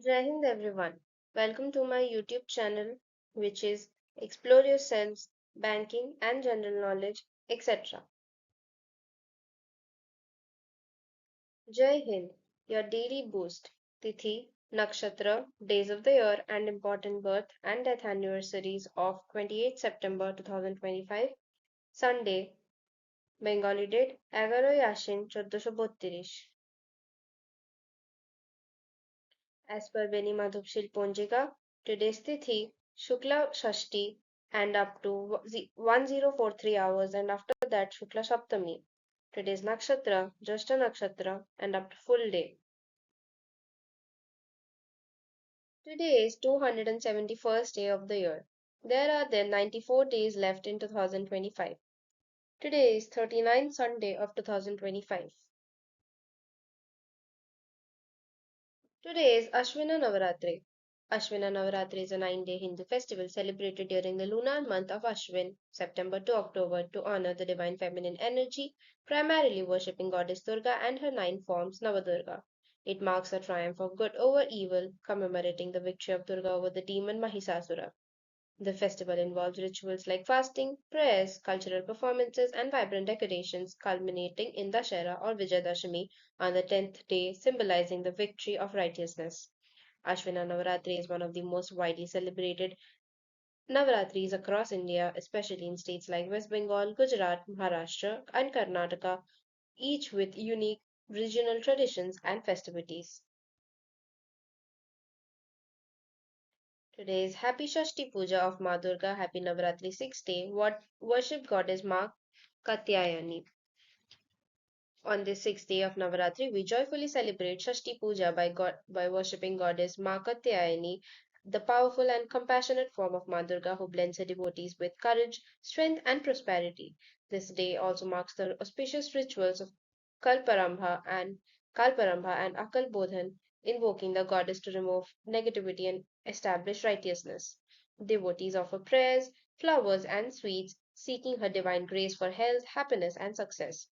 Jai Hind everyone. Welcome to my YouTube channel, which is Explore Your Sense, Banking and General Knowledge, etc. Jai Hind, your daily boost. Tithi, Nakshatra, days of the year, and important birth and death anniversaries of 28 September 2025, Sunday, Bengali date 11 Yashin 1432 As per Beni Madhupshil Ponjika, today's Tithi, Shukla Shashti, and up to 1043 hours, and after that, Shukla Saptami. Today's Nakshatra, Jyeshta Nakshatra, and up to full day. Today is 271st day of the year. There are then 94 days left in 2025. Today is 39th Sunday of 2025. Today is Ashwina Navaratri. Ashwina Navaratri is a 9-day Hindu festival celebrated during the lunar month of Ashwin, September to October, to honor the divine feminine energy, primarily worshipping goddess Durga and her 9 forms Navadurga. It marks the triumph of good over evil, commemorating the victory of Durga over the demon Mahisasura. The festival involves rituals like fasting, prayers, cultural performances, and vibrant decorations, culminating in Dashera or Vijayadashami on the 10th day, symbolizing the victory of righteousness. Ashwina Navaratri is one of the most widely celebrated Navaratris across India, especially in states like West Bengal, Gujarat, Maharashtra, and Karnataka, each with unique regional traditions and festivities. Today is Happy Shashti Puja of Ma Durga, Happy Navaratri 6th day, what worship goddess Ma Katyayani. On this 6th day of Navaratri, we joyfully celebrate Shashti Puja by worshipping goddess Ma Katyayani, the powerful and compassionate form of Ma Durga who blends her devotees with courage, strength, and prosperity. This day also marks the auspicious rituals of Kalparambha and Akal Bodhan, invoking the goddess to remove negativity and establish righteousness. Devotees offer prayers, flowers, and sweets, seeking her divine grace for health, happiness, and success.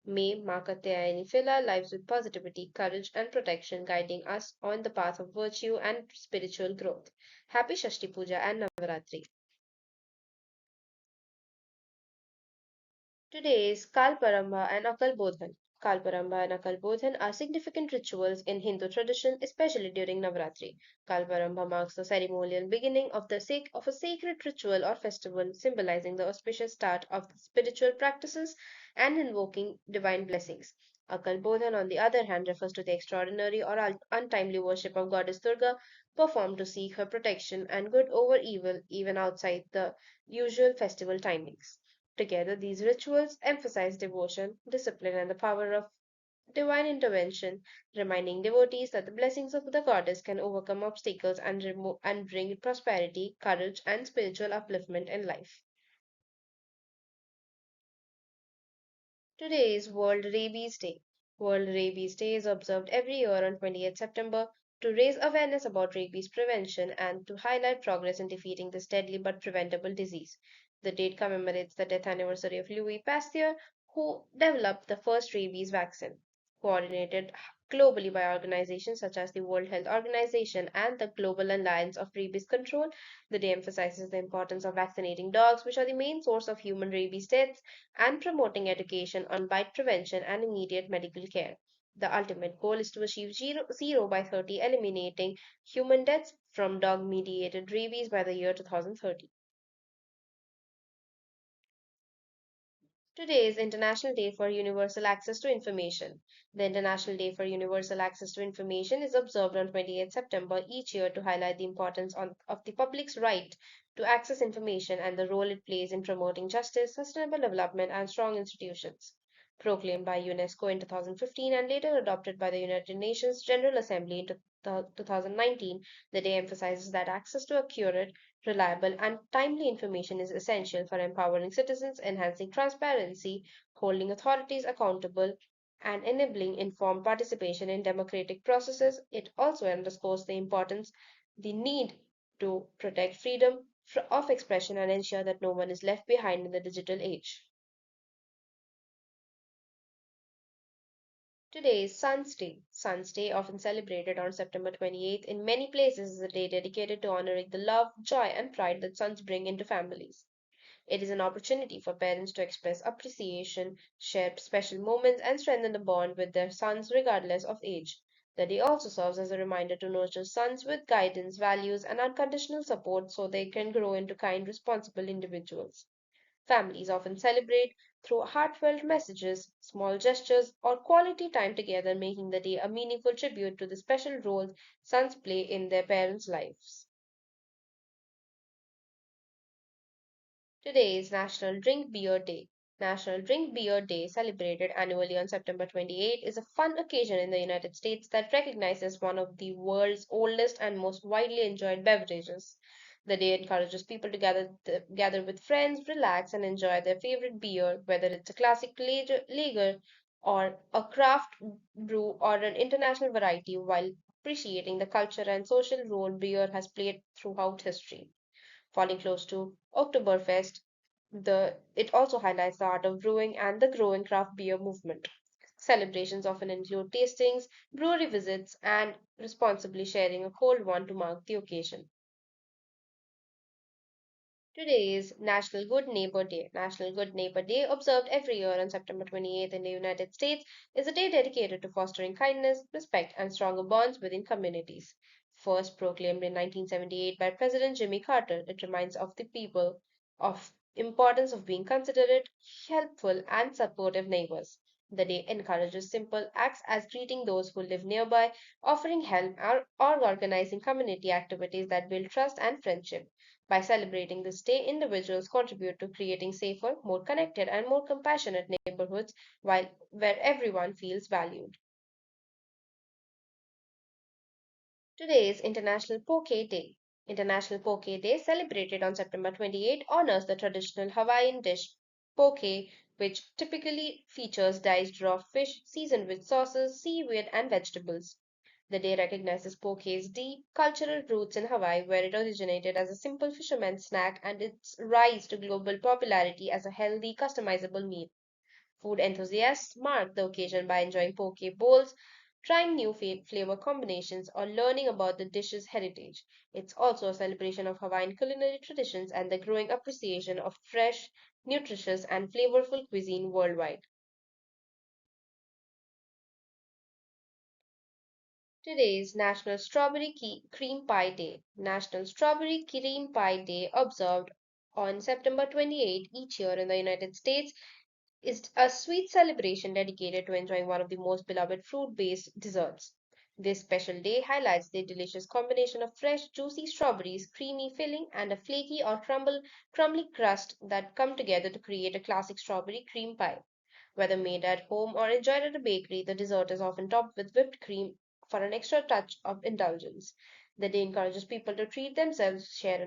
May Ma Katyayani fill our lives with positivity, courage, and protection, guiding us on the path of virtue and spiritual growth. Happy Shashti Puja and Navaratri. Today is Kalparamba and Akal Bodhan. Kalparamba and Akal Bodhan are significant rituals in Hindu tradition, especially during Navaratri. Kalparamba marks the ceremonial beginning of of a sacred ritual or festival, symbolizing the auspicious start of the spiritual practices and invoking divine blessings. Akal Bodhan, on the other hand, refers to the extraordinary or untimely worship of goddess Durga performed to seek her protection and good over evil, even outside the usual festival timings. Together, these rituals emphasize devotion, discipline, and the power of divine intervention, reminding devotees that the blessings of the goddess can overcome obstacles and, and bring prosperity, courage, and spiritual upliftment in life. Today is World Rabies Day. World Rabies Day is observed every year on 28 September to raise awareness about rabies prevention and to highlight progress in defeating this deadly but preventable disease. The date commemorates the death anniversary of Louis Pasteur, who developed the first rabies vaccine. Coordinated globally by organizations such as the World Health Organization and the Global Alliance of Rabies Control, the day emphasizes the importance of vaccinating dogs, which are the main source of human rabies deaths, and promoting education on bite prevention and immediate medical care. The ultimate goal is to achieve zero by 30, eliminating human deaths from dog mediated rabies by the year 2030. Today is International Day for Universal Access to Information. The International Day for Universal Access to Information is observed on 28 September each year to highlight the importance of the public's right to access information and the role it plays in promoting justice, sustainable development, and strong institutions. Proclaimed by UNESCO in 2015 and later adopted by the United Nations General Assembly in 2019, the day emphasizes that access to accurate, reliable, and timely information is essential for empowering citizens, enhancing transparency, holding authorities accountable, and enabling informed participation in democratic processes. It also underscores the need to protect freedom of expression and ensure that no one is left behind in the digital age. Today is Sun's Day. Sun's Day, often celebrated on September 28th in many places, is a day dedicated to honoring the love, joy, and pride that suns bring into families. It is an opportunity for parents to express appreciation, share special moments, and strengthen the bond with their sons regardless of age. The day also serves as a reminder to nurture sons with guidance, values, and unconditional support so they can grow into kind, responsible individuals. Families often celebrate through heartfelt messages, small gestures, or quality time together, making the day a meaningful tribute to the special roles sons play in their parents' lives. Today is National Drink Beer Day. National Drink Beer Day, celebrated annually on September 28, is a fun occasion in the United States that recognizes one of the world's oldest and most widely enjoyed beverages. The day encourages people to gather with friends, relax, and enjoy their favorite beer, whether it's a classic lager or a craft brew or an international variety, while appreciating the culture and social role beer has played throughout history. Falling close to Oktoberfest, it also highlights the art of brewing and the growing craft beer movement. Celebrations often include tastings, brewery visits, and responsibly sharing a cold one to mark the occasion. Today is National Good Neighbor Day. National Good Neighbor Day, observed every year on September 28th in the United States, is a day dedicated to fostering kindness, respect, and stronger bonds within communities. First proclaimed in 1978 by President Jimmy Carter, it reminds of the people of importance of being considerate, helpful, and supportive neighbors. The day encourages simple acts as greeting those who live nearby, offering help, or organizing community activities that build trust and friendship. By celebrating this day, individuals contribute to creating safer, more connected, and more compassionate neighborhoods where everyone feels valued. Today is International Poke Day. International Poke Day, celebrated on September 28, honors the traditional Hawaiian dish poke, which typically features diced raw fish seasoned with sauces, seaweed, and vegetables. The day recognizes poke's deep cultural roots in Hawaii, where it originated as a simple fisherman's snack and its rise to global popularity as a healthy, customizable meal. Food enthusiasts mark the occasion by enjoying poke bowls, trying new flavor combinations, or learning about the dish's heritage. It's also a celebration of Hawaiian culinary traditions and the growing appreciation of fresh, nutritious, and flavorful cuisine worldwide. Today is National Cream Pie Day. National Strawberry Cream Pie Day, observed on September 28 each year in the United States, is a sweet celebration dedicated to enjoying one of the most beloved fruit-based desserts. This special day highlights the delicious combination of fresh, juicy strawberries, creamy filling, and a flaky or crumbly crust that come together to create a classic strawberry cream pie. Whether made at home or enjoyed at a bakery, the dessert is often topped with whipped cream for an extra touch of indulgence. The day encourages people to treat themselves, share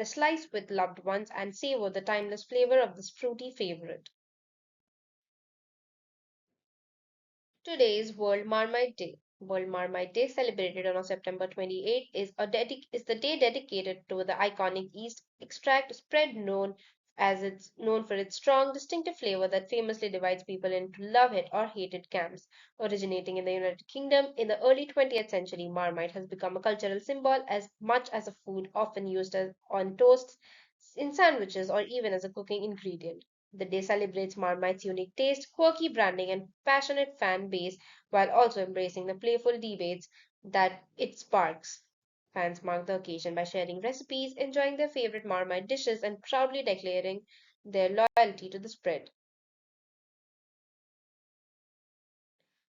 a slice with loved ones, and savor the timeless flavor of this fruity favorite. Today is World Marmite Day. World Marmite Day, celebrated on September 28, is the day dedicated to the iconic yeast extract spread known for its strong, distinctive flavor that famously divides people into love it or hate it camps. Originating in the United Kingdom in the early 20th century, Marmite has become a cultural symbol as much as a food often on toasts, in sandwiches, or even as a cooking ingredient. The day celebrates Marmite's unique taste, quirky branding, and passionate fan base while also embracing the playful debates that it sparks. Fans mark the occasion by sharing recipes, enjoying their favorite Marmite dishes, and proudly declaring their loyalty to the spread.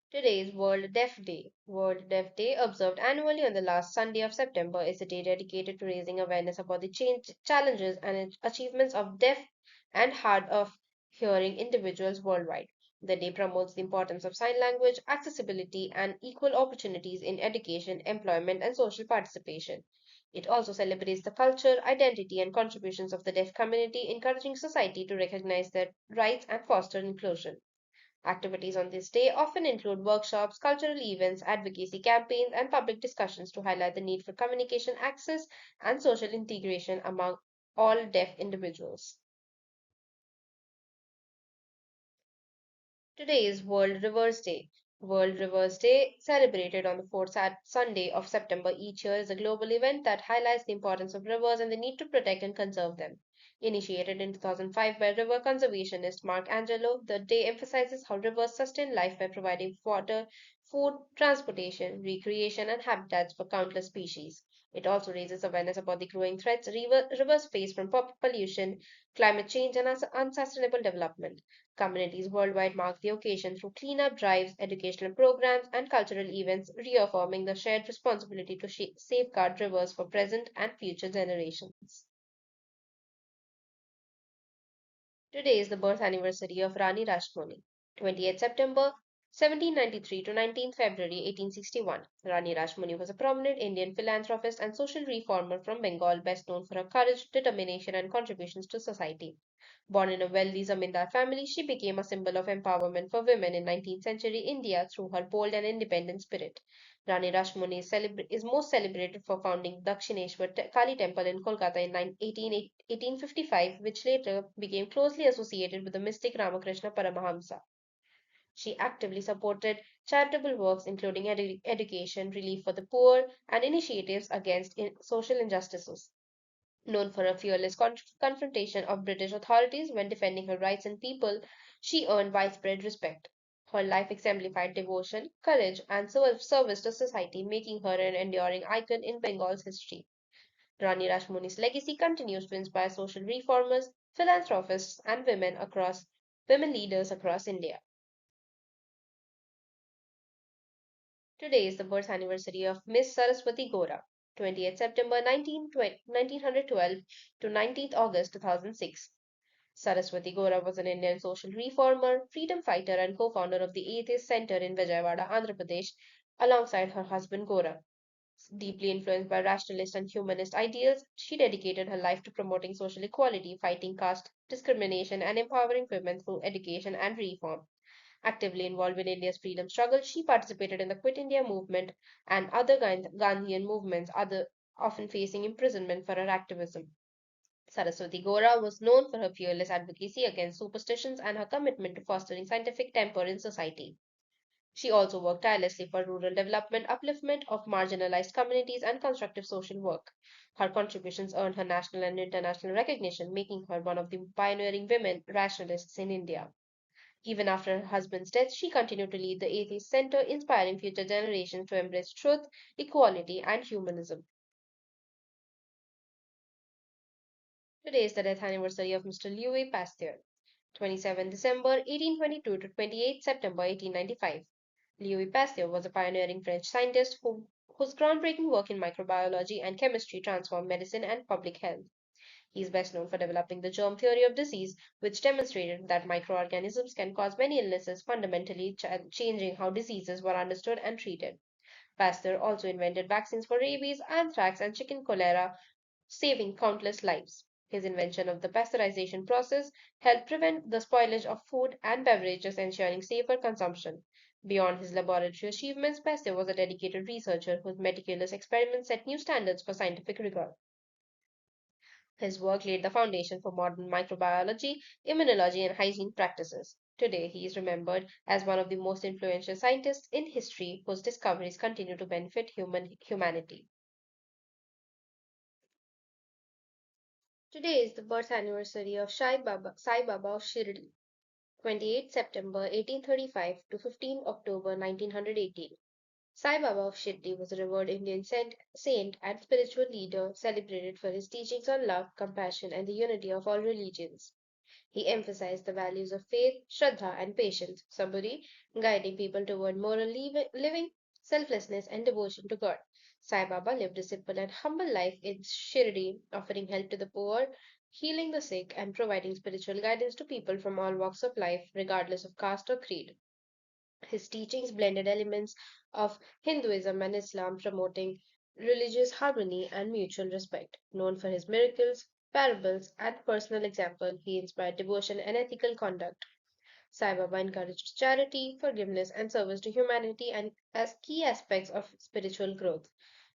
Today is World Deaf Day. World Deaf Day, observed annually on the last Sunday of September, is a day dedicated to raising awareness about the challenges and achievements of deaf and hard of hearing individuals worldwide. The day promotes the importance of sign language, accessibility, and equal opportunities in education, employment, and social participation. It also celebrates the culture, identity, and contributions of the deaf community, encouraging society to recognize their rights and foster inclusion. Activities on this day often include workshops, cultural events, advocacy campaigns, and public discussions to highlight the need for communication access and social integration among all deaf individuals. Today is World Rivers Day. World Rivers Day, celebrated on the fourth Sunday of September each year, is a global event that highlights the importance of rivers and the need to protect and conserve them. Initiated in 2005 by river conservationist Mark Angelo, the day emphasizes how rivers sustain life by providing water, food, transportation, recreation, and habitats for countless species. It also raises awareness about the growing threats rivers face from pollution, climate change, and unsustainable development. Communities worldwide mark the occasion through cleanup drives, educational programs, and cultural events, reaffirming the shared responsibility to safeguard rivers for present and future generations. Today is the birth anniversary of Rani Rashmoni, 28th September 1793 to 19th February 1861. Rani Rashmoni was a prominent Indian philanthropist and social reformer from Bengal, best known for her courage, determination, and contributions to society. Born in a wealthy zamindar family, she became a symbol of empowerment for women in 19th century India through her bold and independent spirit. Rani Rashmoni is most celebrated for founding Dakshineshwar Kali Temple in Kolkata in 1855, which later became closely associated with the mystic Ramakrishna Paramahamsa. She actively supported charitable works including education, relief for the poor, and initiatives against social injustices. Known for her fearless confrontation of British authorities when defending her rights and people, she earned widespread respect. Her life exemplified devotion, courage, and service to society, making her an enduring icon in Bengal's history. Rani Rashmoni's legacy continues to inspire social reformers, philanthropists, and women leaders across India. Today is the birth anniversary of Miss Saraswati Gora, 20th September 1912 to 19th August 2006. Saraswati Gora was an Indian social reformer, freedom fighter, and co founder of the Atheist Center in Vijayawada, Andhra Pradesh, alongside her husband Gora. Deeply influenced by rationalist and humanist ideals, she dedicated her life to promoting social equality, fighting caste discrimination, and empowering women through education and reform. Actively involved in India's freedom struggle, she participated in the Quit India movement and other Gandhian movements, often facing imprisonment for her activism. Saraswati Gora was known for her fearless advocacy against superstitions and her commitment to fostering scientific temper in society. She also worked tirelessly for rural development, upliftment of marginalized communities, and constructive social work. Her contributions earned her national and international recognition, making her one of the pioneering women rationalists in India. Even after her husband's death, she continued to lead the Atheist Center, inspiring future generations to embrace truth, equality, and humanism. Today is the death anniversary of Mr. Louis Pasteur, 27 December 1822 to 28 September 1895. Louis Pasteur was a pioneering French scientist whose groundbreaking work in microbiology and chemistry transformed medicine and public health. He is best known for developing the germ theory of disease, which demonstrated that microorganisms can cause many illnesses, fundamentally changing how diseases were understood and treated. Pasteur also invented vaccines for rabies, anthrax, and chicken cholera, saving countless lives. His invention of the pasteurization process helped prevent the spoilage of food and beverages, ensuring safer consumption. Beyond his laboratory achievements, Pasteur was a dedicated researcher whose meticulous experiments set new standards for scientific rigor. His work laid the foundation for modern microbiology, immunology, and hygiene practices. Today, he is remembered as one of the most influential scientists in history whose discoveries continue to benefit humanity. Today is the birth anniversary of Sai Baba of Shirdi, 28 September 1835 to 15 October 1918. Sai Baba of Shirdi was a revered Indian saint and spiritual leader celebrated for his teachings on love, compassion, and the unity of all religions. He emphasized the values of faith, shraddha, and patience, saburi, guiding people toward moral living, selflessness, and devotion to God. Sai Baba lived a simple and humble life in Shirdi, offering help to the poor, healing the sick, and providing spiritual guidance to people from all walks of life, regardless of caste or creed. His teachings blended elements of Hinduism and Islam, promoting religious harmony and mutual respect. Known for his miracles, parables, and personal example, he inspired devotion and ethical conduct. Sai Baba encouraged charity, forgiveness, and service to humanity and as key aspects of spiritual growth.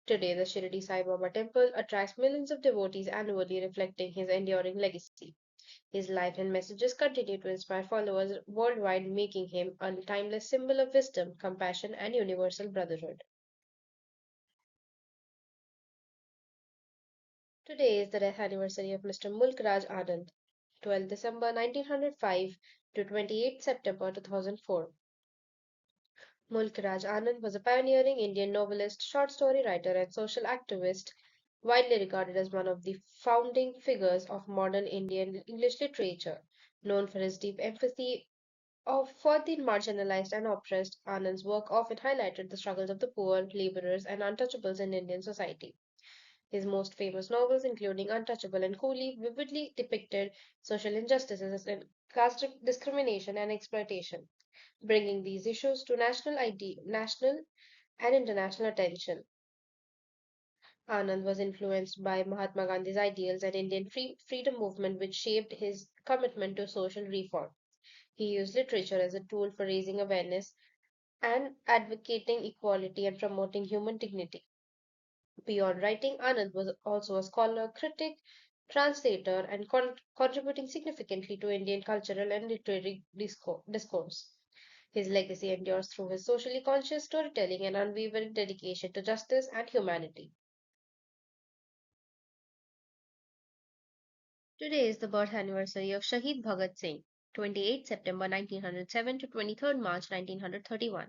Today, the Shirdi Sai Baba temple attracts millions of devotees annually, reflecting his enduring legacy. His life and messages continue to inspire followers worldwide, making him a timeless symbol of wisdom, compassion, and universal brotherhood. Today is the death anniversary of Mr. Mulk Raj Anand, 12 December 1905 to 28 September 2004. Mulk Raj Anand was a pioneering Indian novelist, short story writer, and social activist, widely regarded as one of the founding figures of modern Indian English literature. Known for his deep empathy for the marginalized and oppressed, Anand's work often highlighted the struggles of the poor, laborers, and untouchables in Indian society. His most famous novels, including Untouchable and Coolie, vividly depicted social injustices and caste discrimination and exploitation, bringing these issues to national and international attention. Anand was influenced by Mahatma Gandhi's ideals and Indian freedom movement, which shaped his commitment to social reform. He used literature as a tool for raising awareness and advocating equality and promoting human dignity. Beyond writing, Anand was also a scholar, critic, translator, and contributing significantly to Indian cultural and literary discourse. His legacy endures through his socially conscious storytelling and unwavering dedication to justice and humanity. Today is the birth anniversary of Shahid Bhagat Singh, 28 September 1907 to 23rd March 1931.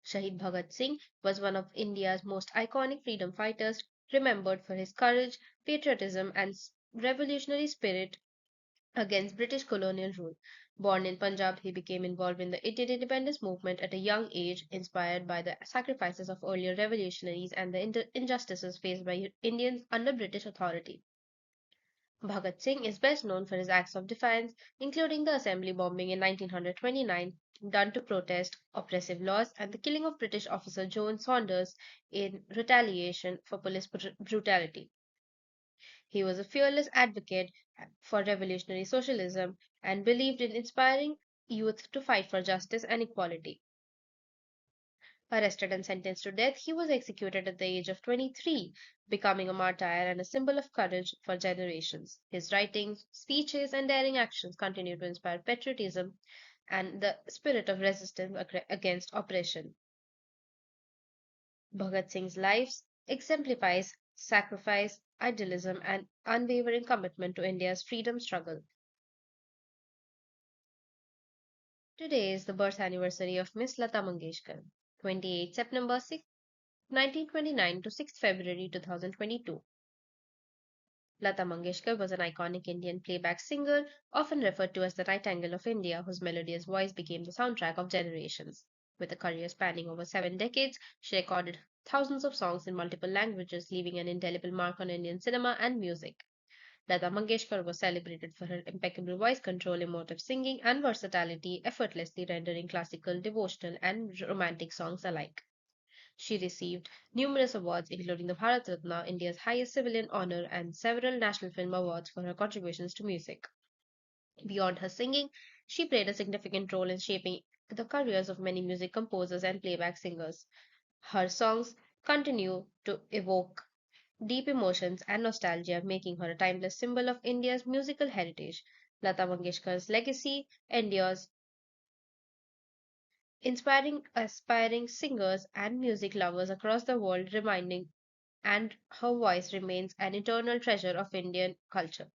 Shahid Bhagat Singh was one of India's most iconic freedom fighters, remembered for his courage, patriotism, and revolutionary spirit against British colonial rule. Born in Punjab, he became involved in the Indian independence movement at a young age, inspired by the sacrifices of earlier revolutionaries and the injustices faced by Indians under British authority. Bhagat Singh is best known for his acts of defiance, including the assembly bombing in 1929 done to protest oppressive laws and the killing of British officer John Saunders in retaliation for police brutality. He was a fearless advocate for revolutionary socialism and believed in inspiring youth to fight for justice and equality. Arrested and sentenced to death, he was executed at the age of 23, becoming a martyr and a symbol of courage for generations. His writings, speeches, and daring actions continue to inspire patriotism and the spirit of resistance against oppression. Bhagat Singh's life exemplifies sacrifice, idealism, and unwavering commitment to India's freedom struggle. Today is the birth anniversary of Miss Lata Mangeshkar, 28 September 1929 to 6 February 2022. Lata Mangeshkar was an iconic Indian playback singer, often referred to as the Nightingale of India, whose melodious voice became the soundtrack of generations. With a career spanning over 7 decades, she recorded thousands of songs in multiple languages, leaving an indelible mark on Indian cinema and music. Lata Mangeshkar was celebrated for her impeccable voice control, emotive singing, and versatility, effortlessly rendering classical, devotional, and romantic songs alike. She received numerous awards, including the Bharat Ratna, India's highest civilian honor, and several National Film Awards for her contributions to music. Beyond her singing, she played a significant role in shaping the careers of many music composers and playback singers. Her songs continue to evoke deep emotions and nostalgia, making her a timeless symbol of India's musical heritage. Lata Mangeshkar's legacy endures, inspiring aspiring singers and music lovers across the world, reminding and her voice remains an eternal treasure of Indian culture.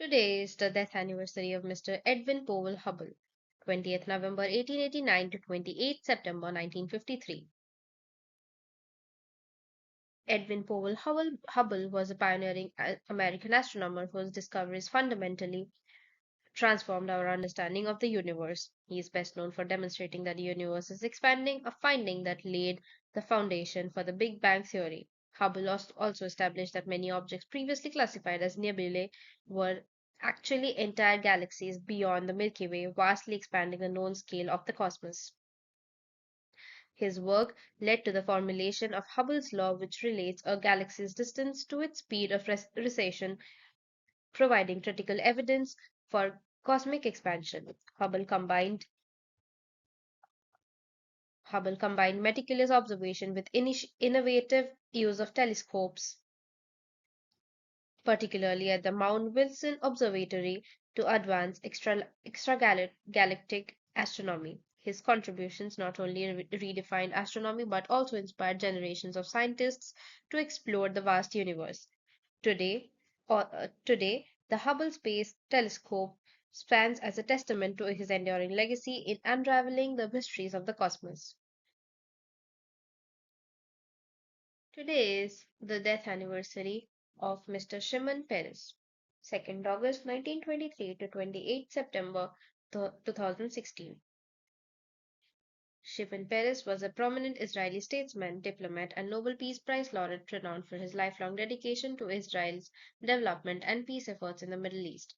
Today is the death anniversary of Mr. Edwin Powell Hubble, 20th November 1889 to 28th September 1953. Edwin Powell Hubble was a pioneering American astronomer whose discoveries fundamentally transformed our understanding of the universe. He is best known for demonstrating that the universe is expanding, a finding that laid the foundation for the Big Bang theory. Hubble also established that many objects previously classified as nebulae were actually entire galaxies beyond the Milky Way, vastly expanding the known scale of the cosmos. His work led to the formulation of Hubble's law, which relates a galaxy's distance to its speed of recession, providing critical evidence for cosmic expansion. Hubble combined meticulous observation with innovative use of telescopes particularly at the Mount Wilson Observatory to advance extragalactic astronomy. His contributions not only redefined astronomy but also inspired generations of scientists to explore the vast universe. Today, the Hubble Space Telescope stands as a testament to his enduring legacy in unraveling the mysteries of the cosmos. Today is the death anniversary of Mr. Shimon Peres, 2nd August 1923 to 28 September 2016. Shimon Peres was a prominent Israeli statesman, diplomat, and Nobel Peace Prize laureate renowned for his lifelong dedication to Israel's development and peace efforts in the Middle East.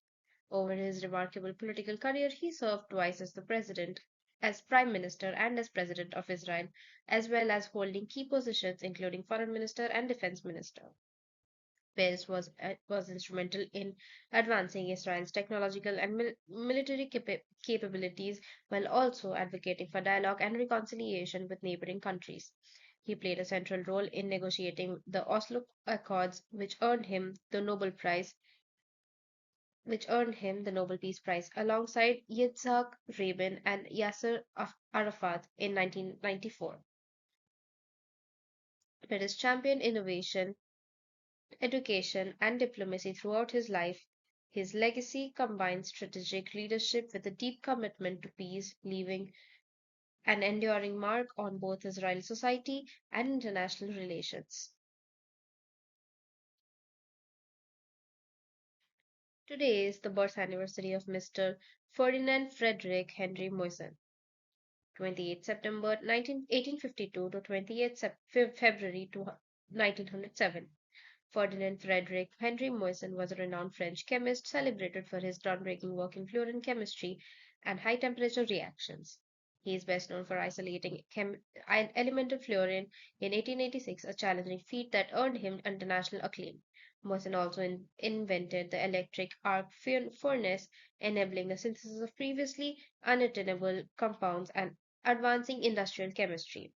Over his remarkable political career, he served twice as the president, as prime minister, and as president of Israel, as well as holding key positions including foreign minister and defense minister. Peres was instrumental in advancing Israel's technological and military capabilities while also advocating for dialogue and reconciliation with neighboring countries. He played a central role in negotiating the Oslo Accords, which earned him the Nobel Peace Prize alongside Yitzhak Rabin and Yasser Arafat in 1994. Peres championed innovation, education, and diplomacy throughout his life. His legacy combines strategic leadership with a deep commitment to peace, leaving an enduring mark on both Israeli society and international relations. Today is the birth anniversary of Mr. Ferdinand Frederick Henry Moisen, 28 September 1852 to 28 February 1907. Ferdinand Frederick Henry Moissan was a renowned French chemist celebrated for his groundbreaking work in fluorine chemistry and high temperature reactions. He is best known for isolating elemental fluorine in 1886, a challenging feat that earned him international acclaim. Moissan also invented the electric arc furnace, enabling the synthesis of previously unattainable compounds and advancing industrial chemistry.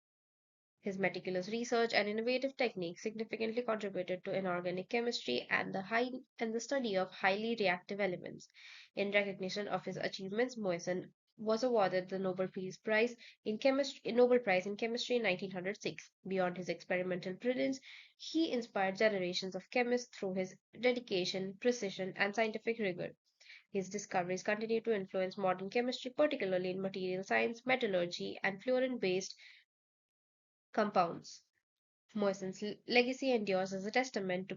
His meticulous research and innovative techniques significantly contributed to inorganic chemistry and the study of highly reactive elements. In recognition of his achievements, Moissan was awarded the Nobel Prize in Chemistry in 1906. Beyond his experimental brilliance, he inspired generations of chemists through his dedication, precision, and scientific rigor. His discoveries continue to influence modern chemistry, particularly in material science, metallurgy, and fluorine-based compounds. Moissan's legacy endures as a testament to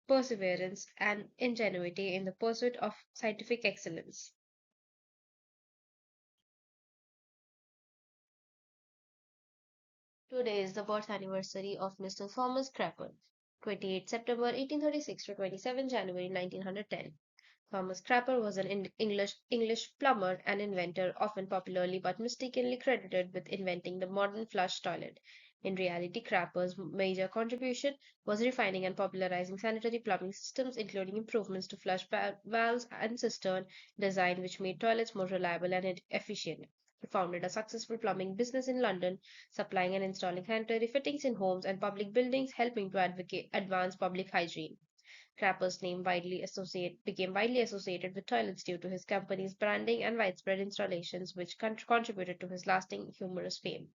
perseverance and ingenuity in the pursuit of scientific excellence. Today is the birth anniversary of Mr. Thomas Crapper, 28 September 1836 to 27 January 1910. Thomas Crapper was an English plumber and inventor, often popularly but mistakenly credited with inventing the modern flush toilet. In reality, Crapper's major contribution was refining and popularizing sanitary plumbing systems, including improvements to flush valves and cistern design, which made toilets more reliable and efficient. He founded a successful plumbing business in London, supplying and installing sanitary fittings in homes and public buildings, helping to advance public hygiene. Crapper's name became widely associated with toilets due to his company's branding and widespread installations, which contributed to his lasting humorous fame.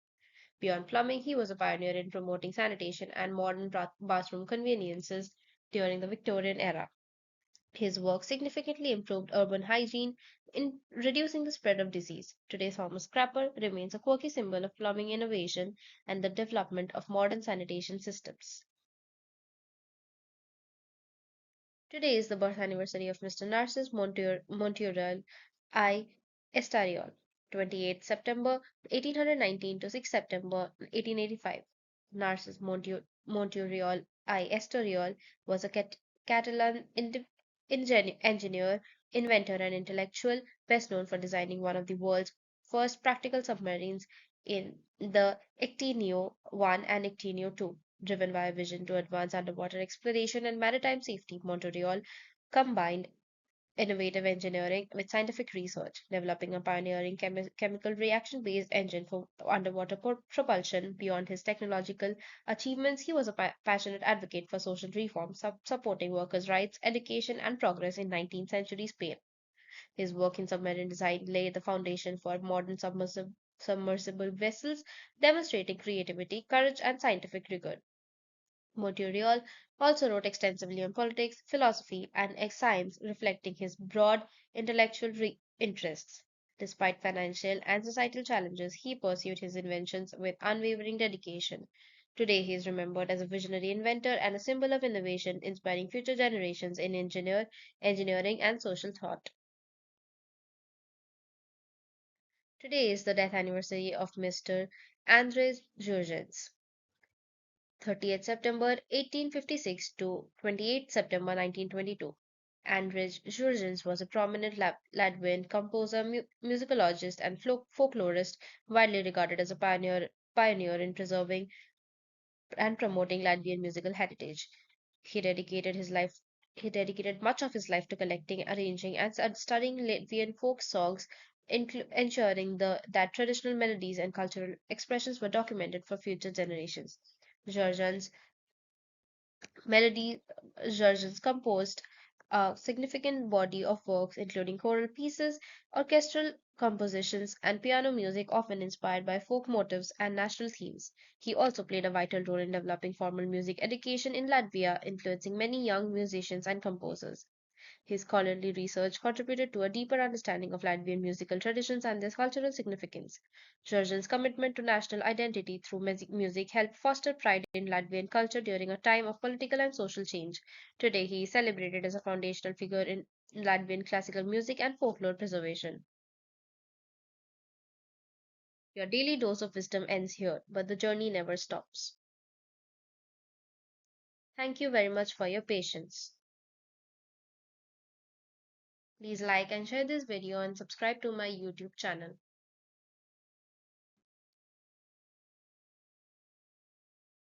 Beyond plumbing, he was a pioneer in promoting sanitation and modern bathroom conveniences during the Victorian era. His work significantly improved urban hygiene in reducing the spread of disease. Today, Thomas Crapper remains a quirky symbol of plumbing innovation and the development of modern sanitation systems. Today is the birth anniversary of Mr. Narcissus Monturiol I. Estariol, 28 September 1819 to 6 September 1885. Narcissus Monturiol I. Estoril was a Catalan engineer, inventor, and intellectual, best known for designing one of the world's first practical submarines in the Ictinio 1 and Ictinio 2. Driven by a vision to advance underwater exploration and maritime safety, Montreal combined innovative engineering with scientific research, developing a pioneering chemical reaction based engine for underwater propulsion. Beyond his technological achievements, he was a passionate advocate for social reform, supporting workers' rights, education, and progress in 19th century Spain. His work in submarine design laid the foundation for modern submersible vessels, demonstrating creativity, courage, and scientific rigor. Montreal also wrote extensively on politics, philosophy, and science, reflecting his broad intellectual interests. Despite financial and societal challenges, he pursued his inventions with unwavering dedication. Today, he is remembered as a visionary inventor and a symbol of innovation, inspiring future generations in engineering, and social thought. Today is the death anniversary of Mr. Andres Jurgens, 30th September 1856 to 28th September 1922. Andrzej Jurgens was a prominent Latvian composer, musicologist, and folklorist, widely regarded as a pioneer in preserving and promoting Latvian musical heritage. He dedicated his life he dedicated much of his life to collecting, arranging, and studying Latvian folk songs, ensuring that traditional melodies and cultural expressions were documented for future generations. Jurgens Melody Jurgens composed a significant body of works, including choral pieces, orchestral compositions, and piano music, often inspired by folk motifs and national themes. He also played a vital role in developing formal music education in Latvia, influencing many young musicians and composers. His scholarly research contributed to a deeper understanding of Latvian musical traditions and their cultural significance. Georgian's commitment to national identity through music helped foster pride in Latvian culture during a time of political and social change. Today, he is celebrated as a foundational figure in Latvian classical music and folklore preservation. Your daily dose of wisdom ends here, but the journey never stops. Thank you very much for your patience. Please like and share this video and subscribe to my YouTube channel.